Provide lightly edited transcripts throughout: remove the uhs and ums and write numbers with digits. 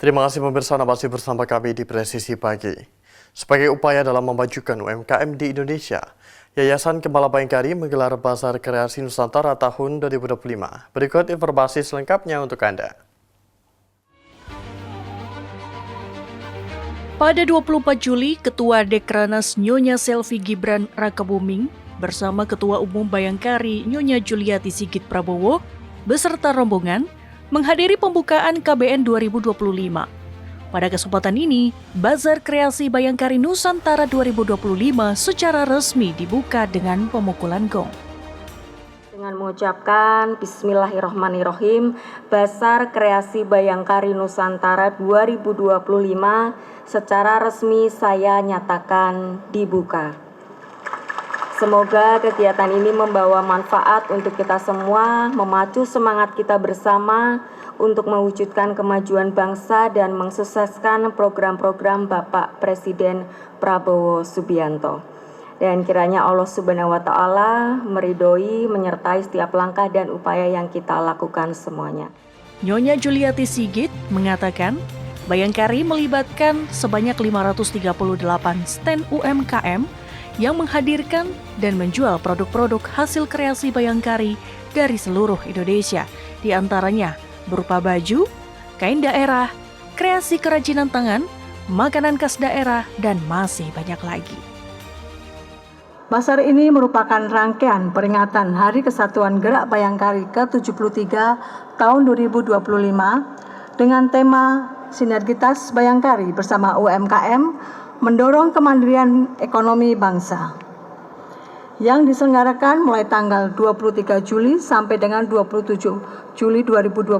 Terima kasih pemirsa, masih bersama kami di Presisi Pagi. Sebagai upaya dalam memajukan UMKM di Indonesia, Yayasan Kemala Bayangkari menggelar Bazar Kreasi Nusantara tahun 2025. Berikut informasi selengkapnya untuk Anda. Pada 24 Juli, Ketua Dekranaz Nyonya Selvi Gibran Rakabuming bersama Ketua Umum Bayangkari Nyonya Juliati Sigit Prabowo beserta rombongan menghadiri pembukaan KBN 2025. Pada kesempatan ini, Bazar Kreasi Bayangkari Nusantara 2025 secara resmi dibuka dengan pemukulan gong. Dengan mengucapkan Bismillahirrohmanirrohim, Bazar Kreasi Bayangkari Nusantara 2025 secara resmi saya nyatakan dibuka. Semoga kegiatan ini membawa manfaat untuk kita semua, memacu semangat kita bersama untuk mewujudkan kemajuan bangsa dan mensukseskan program-program Bapak Presiden Prabowo Subianto. Dan kiranya Allah Subhanahu wa Ta'ala meridhoi, menyertai setiap langkah dan upaya yang kita lakukan semuanya. Nyonya Juliati Sigit mengatakan, Bayangkari melibatkan sebanyak 538 stand UMKM yang menghadirkan dan menjual produk-produk hasil kreasi Bayangkari dari seluruh Indonesia, di antaranya berupa baju, kain daerah, kreasi kerajinan tangan, makanan khas daerah, dan masih banyak lagi. Bazar ini merupakan rangkaian peringatan Hari Kesatuan Gerak Bayangkari ke-73 tahun 2025 dengan tema Sinergitas Bayangkari bersama UMKM mendorong kemandirian ekonomi bangsa yang diselenggarakan mulai tanggal 23 Juli sampai dengan 27 Juli 2025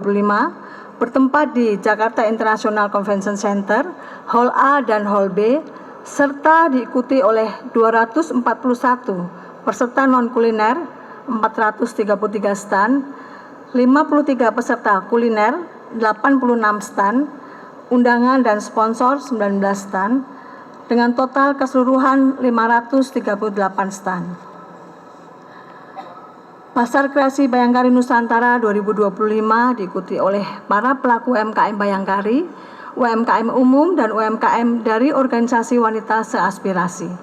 bertempat di Jakarta International Convention Center, Hall A dan Hall B, serta diikuti oleh 241 peserta non-kuliner, 433 stand, 53 peserta kuliner, 86 stand, undangan dan sponsor 19 stand, dengan total keseluruhan 538 stand. Bazar Kreasi Bayangkari Nusantara 2025 diikuti oleh para pelaku UMKM Bayangkari, UMKM umum dan UMKM dari organisasi wanita seaspirasi.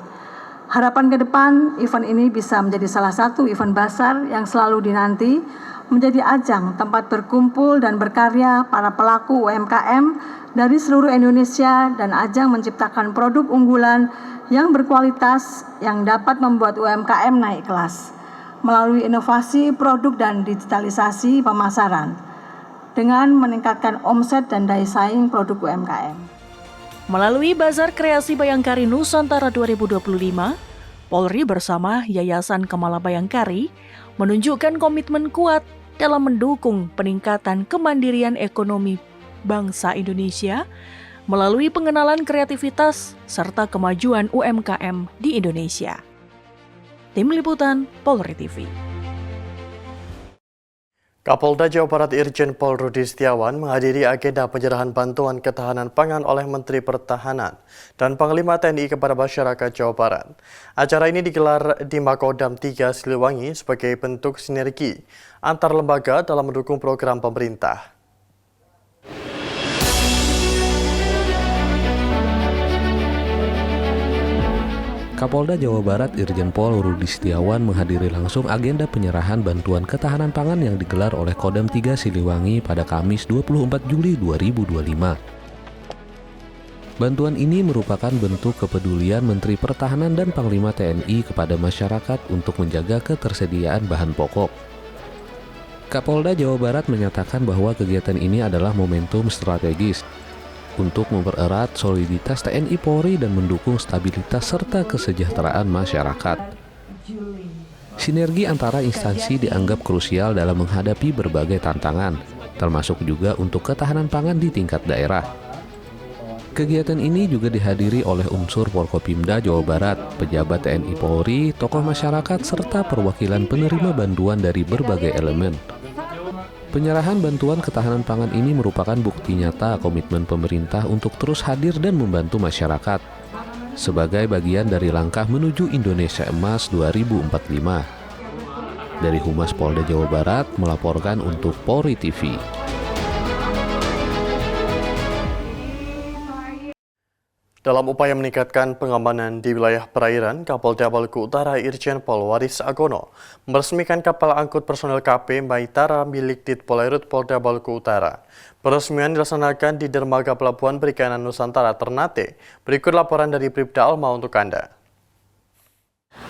Harapan ke depan, event ini bisa menjadi salah satu event bazar yang selalu dinanti, menjadi ajang tempat berkumpul dan berkarya para pelaku UMKM dari seluruh Indonesia dan ajang menciptakan produk unggulan yang berkualitas yang dapat membuat UMKM naik kelas melalui inovasi produk dan digitalisasi pemasaran dengan meningkatkan omset dan daya saing produk UMKM. Melalui Bazar Kreasi Bayangkari Nusantara 2025, Polri bersama Yayasan Kemala Bayangkari menunjukkan komitmen kuat dalam mendukung peningkatan kemandirian ekonomi bangsa Indonesia melalui pengenalan kreativitas serta kemajuan UMKM di Indonesia. Tim Liputan Polri TV. Kapolda Jawa Barat Irjen Pol Rudi Setiawan menghadiri agenda penyerahan bantuan ketahanan pangan oleh Menteri Pertahanan dan Panglima TNI kepada masyarakat Jawa Barat. Acara ini digelar di Makodam 3 Siliwangi sebagai bentuk sinergi antar lembaga dalam mendukung program pemerintah. Kapolda Jawa Barat Irjen Pol Rudi Setiawan menghadiri langsung agenda penyerahan bantuan ketahanan pangan yang digelar oleh Kodam 3 Siliwangi pada Kamis 24 Juli 2025. Bantuan ini merupakan bentuk kepedulian Menteri Pertahanan dan Panglima TNI kepada masyarakat untuk menjaga ketersediaan bahan pokok. Kapolda Jawa Barat menyatakan bahwa kegiatan ini adalah momentum strategis untuk mempererat soliditas TNI Polri dan mendukung stabilitas serta kesejahteraan masyarakat. Sinergi antara instansi dianggap krusial dalam menghadapi berbagai tantangan, termasuk juga untuk ketahanan pangan di tingkat daerah. Kegiatan ini juga dihadiri oleh unsur Forkopimda Jawa Barat, pejabat TNI Polri, tokoh masyarakat, serta perwakilan penerima bantuan dari berbagai elemen. Penyerahan bantuan ketahanan pangan ini merupakan bukti nyata komitmen pemerintah untuk terus hadir dan membantu masyarakat sebagai bagian dari langkah menuju Indonesia Emas 2045. Dari Humas Polda Jawa Barat melaporkan untuk Polri TV. Dalam upaya meningkatkan pengamanan di wilayah perairan, Kapolda Maluku Utara Irjen Pol Waris Agono meresmikan kapal angkut personel KP Maitara milik Ditpolairut Polda Maluku Utara. Peresmian dilaksanakan di dermaga Pelabuhan Perikanan Nusantara Ternate. Berikut laporan dari Bribda Alma untuk Anda.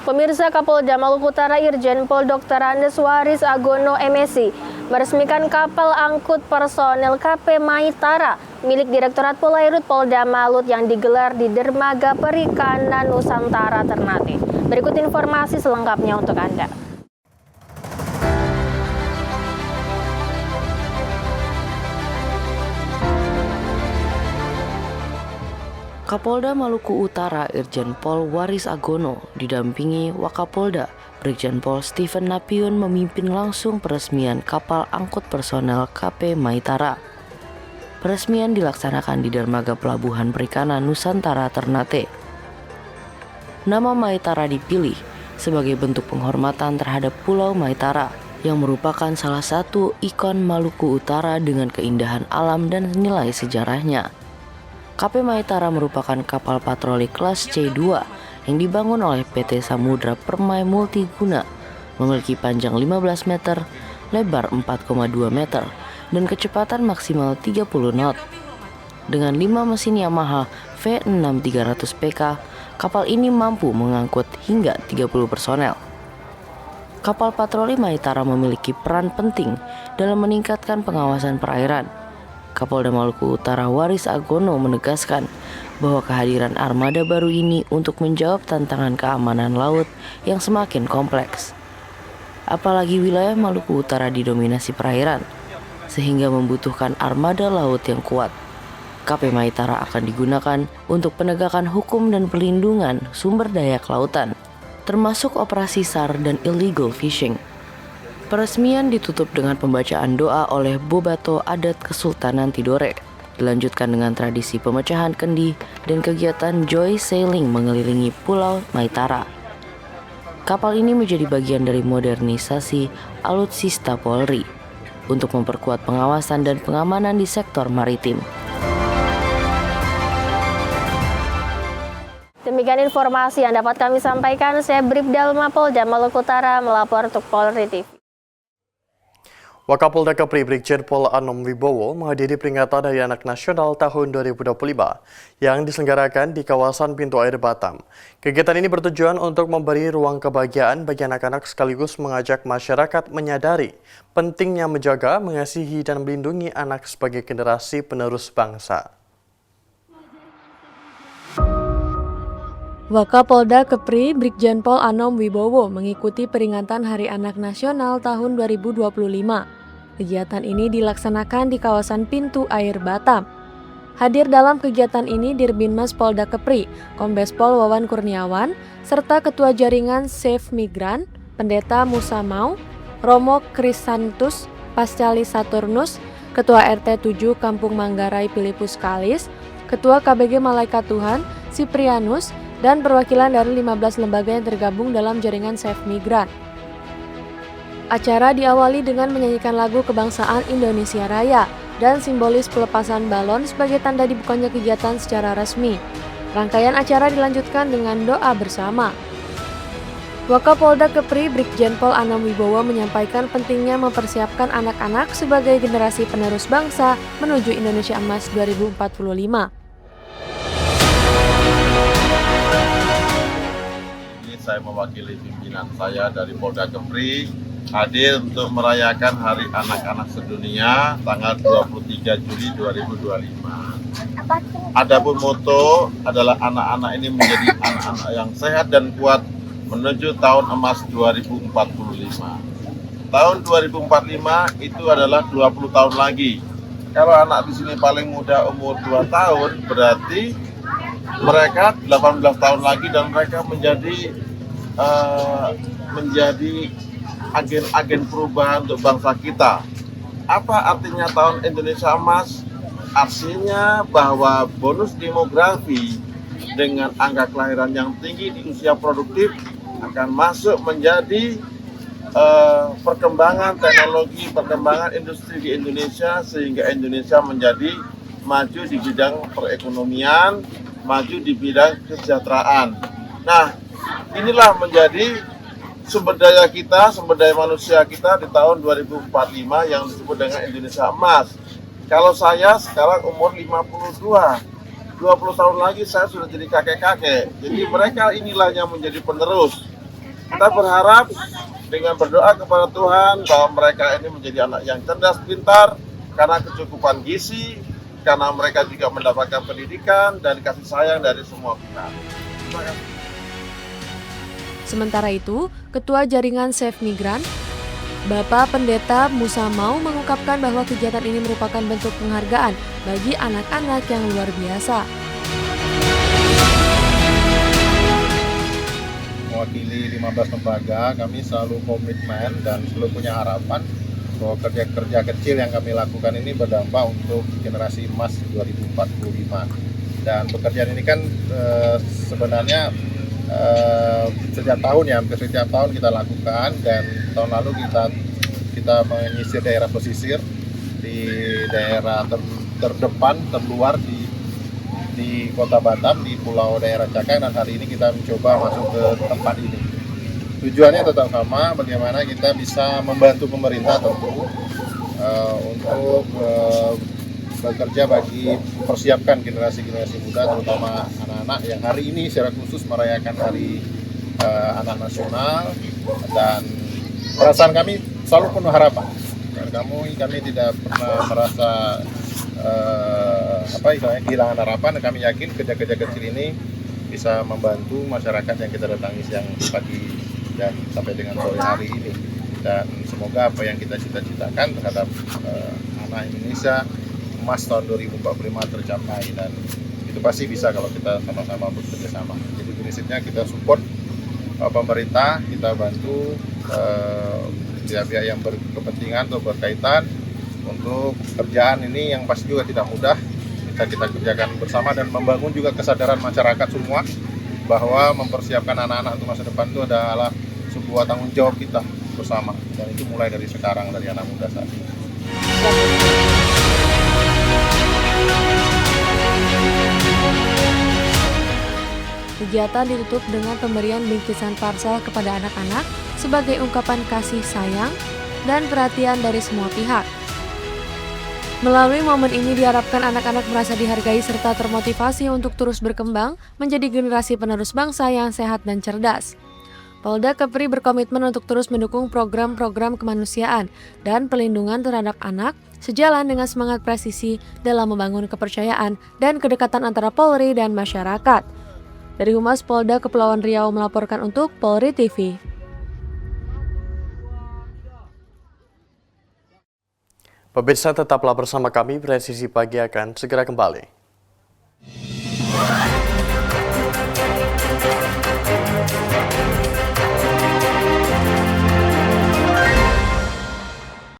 Pemirsa, Kapolda Maluku Utara Irjen Pol Dr. Andes Waris Agono MSI meresmikan kapal angkut personel KP Maitara milik Direktorat Polairut Polda Malut yang digelar di Dermaga Perikanan Nusantara Ternate. Berikut informasi selengkapnya untuk Anda. Kapolda Maluku Utara Irjen Pol Waris Agono didampingi Wakapolda Brigjen Pol Stephen Napiun memimpin langsung peresmian kapal angkut personel KP Maitara. Peresmian dilaksanakan di dermaga Pelabuhan Perikanan Nusantara Ternate. Nama Maitara dipilih sebagai bentuk penghormatan terhadap Pulau Maitara yang merupakan salah satu ikon Maluku Utara dengan keindahan alam dan nilai sejarahnya. KP Maitara merupakan kapal patroli kelas C2 yang dibangun oleh PT Samudra Permai Multiguna, memiliki panjang 15 meter, lebar 4,2 meter, dan kecepatan maksimal 30 knot. Dengan 5 mesin Yamaha V6 300 PK, kapal ini mampu mengangkut hingga 30 personel. Kapal patroli Maitara memiliki peran penting dalam meningkatkan pengawasan perairan. Kapolda Maluku Utara Waris Agono menegaskan bahwa kehadiran armada baru ini untuk menjawab tantangan keamanan laut yang semakin kompleks. Apalagi wilayah Maluku Utara didominasi perairan, sehingga membutuhkan armada laut yang kuat. KP Maitara akan digunakan untuk penegakan hukum dan pelindungan sumber daya kelautan, termasuk operasi SAR dan illegal fishing. Peresmian ditutup dengan pembacaan doa oleh Bobato Adat Kesultanan Tidore, dilanjutkan dengan tradisi pemecahan kendi dan kegiatan joy sailing mengelilingi Pulau Maitara. Kapal ini menjadi bagian dari modernisasi alutsista Polri untuk memperkuat pengawasan dan pengamanan di sektor maritim. Demikian informasi yang dapat kami sampaikan. Saya Bribda Alma Polda Maluku Utara melapor untuk Polri TV. Wakapolda Kepri Brigjen Pol Anom Wibowo menghadiri peringatan Hari Anak Nasional tahun 2025 yang diselenggarakan di kawasan Pintu Air Batam. Kegiatan ini bertujuan untuk memberi ruang kebahagiaan bagi anak-anak sekaligus mengajak masyarakat menyadari pentingnya menjaga, mengasihi, dan melindungi anak sebagai generasi penerus bangsa. Wakapolda Kepri Brigjen Pol Anom Wibowo mengikuti peringatan Hari Anak Nasional tahun 2025. Kegiatan ini dilaksanakan di kawasan Pintu Air Batam. Hadir dalam kegiatan ini Dirbinmas Polda Kepri, Kombes Pol Wawan Kurniawan, serta Ketua Jaringan Save Migran, Pendeta Musa Mau, Romo Krisantus, Pascali Saturnus, Ketua RT 7 Kampung Manggarai Filipus Kalis, Ketua KBG Malaikat Tuhan, Siprianus, dan perwakilan dari 15 lembaga yang tergabung dalam jaringan Save Migran. Acara diawali dengan menyanyikan lagu kebangsaan Indonesia Raya dan simbolis pelepasan balon sebagai tanda dibukanya kegiatan secara resmi. Rangkaian acara dilanjutkan dengan doa bersama. Wakapolda Kepri Brigjen Pol Anom Wibowo menyampaikan pentingnya mempersiapkan anak-anak sebagai generasi penerus bangsa menuju Indonesia Emas 2045. Saya mewakili pimpinan saya dari Polda Kepri hadir untuk merayakan Hari Anak-anak Sedunia tanggal 23 Juli 2025. Adapun moto adalah anak-anak ini menjadi anak-anak yang sehat dan kuat menuju tahun emas 2045. Tahun 2045 itu adalah 20 tahun lagi. Kalau anak di sini paling muda umur 2 tahun, berarti mereka 18 tahun lagi dan mereka menjadi agen-agen perubahan untuk bangsa kita. Apa artinya tahun Indonesia Emas? Artinya bahwa bonus demografi dengan angka kelahiran yang tinggi di usia produktif akan masuk menjadi perkembangan teknologi, perkembangan industri di Indonesia sehingga Indonesia menjadi maju di bidang perekonomian, maju di bidang kesejahteraan. Nah, inilah menjadi sumber daya kita, sumber daya manusia kita di tahun 2045 yang disebut dengan Indonesia Emas. Kalau saya sekarang umur 52, 20 tahun lagi saya sudah jadi kakek-kakek. Jadi mereka inilah yang menjadi penerus. Kita berharap dengan berdoa kepada Tuhan bahwa mereka ini menjadi anak yang cerdas, pintar, karena kecukupan gizi, karena mereka juga mendapatkan pendidikan dan kasih sayang dari semua pihak. Terima kasih. Sementara itu, Ketua Jaringan Save Migran, Bapak Pendeta Musa Mau mengungkapkan bahwa kegiatan ini merupakan bentuk penghargaan bagi anak-anak yang luar biasa. Mewakili 15 lembaga, kami selalu komitmen dan selalu punya harapan bahwa kerja-kerja kecil yang kami lakukan ini berdampak untuk generasi emas 2045. Dan pekerjaan ini kan sebenarnya setiap tahun ya, hampir setiap tahun kita lakukan, dan tahun lalu kita menyisir daerah pesisir di daerah terdepan, terluar di Kota Batam, di Pulau Daerah Cakang, dan hari ini kita mencoba masuk ke tempat ini. Tujuannya tetap sama, bagaimana kita bisa membantu pemerintah tentu untuk bekerja bagi mempersiapkan generasi-generasi muda, terutama anak-anak yang hari ini secara khusus merayakan Hari Anak Nasional. Dan perasaan kami selalu penuh harapan. Kami tidak pernah merasa kehilangan harapan. Kami yakin kerja-kerja kecil ini bisa membantu masyarakat yang kita datangi siang, pagi, dan sampai dengan sore hari ini. Dan semoga apa yang kita cita-citakan terhadap anak Indonesia emas tahun 2045 tercapai, dan itu pasti bisa kalau kita sama-sama bekerja sama. Jadi prinsipnya kita support pemerintah, kita bantu pihak-pihak yang berkepentingan atau berkaitan untuk kerjaan ini yang pasti juga tidak mudah. Kita kerjakan bersama dan membangun juga kesadaran masyarakat semua bahwa mempersiapkan anak-anak untuk masa depan itu adalah sebuah tanggung jawab kita bersama, dan itu mulai dari sekarang, dari anak muda saat ini. Kegiatan ditutup dengan pemberian bingkisan parsel kepada anak-anak sebagai ungkapan kasih sayang dan perhatian dari semua pihak. Melalui momen ini diharapkan anak-anak merasa dihargai serta termotivasi untuk terus berkembang menjadi generasi penerus bangsa yang sehat dan cerdas. Polda Kepri berkomitmen untuk terus mendukung program-program kemanusiaan dan pelindungan terhadap anak sejalan dengan semangat presisi dalam membangun kepercayaan dan kedekatan antara Polri dan masyarakat. Dari Humas Polda Kepulauan Riau melaporkan untuk Polri TV. Pemirsa, tetaplah bersama kami, Presisi Pagi akan segera kembali.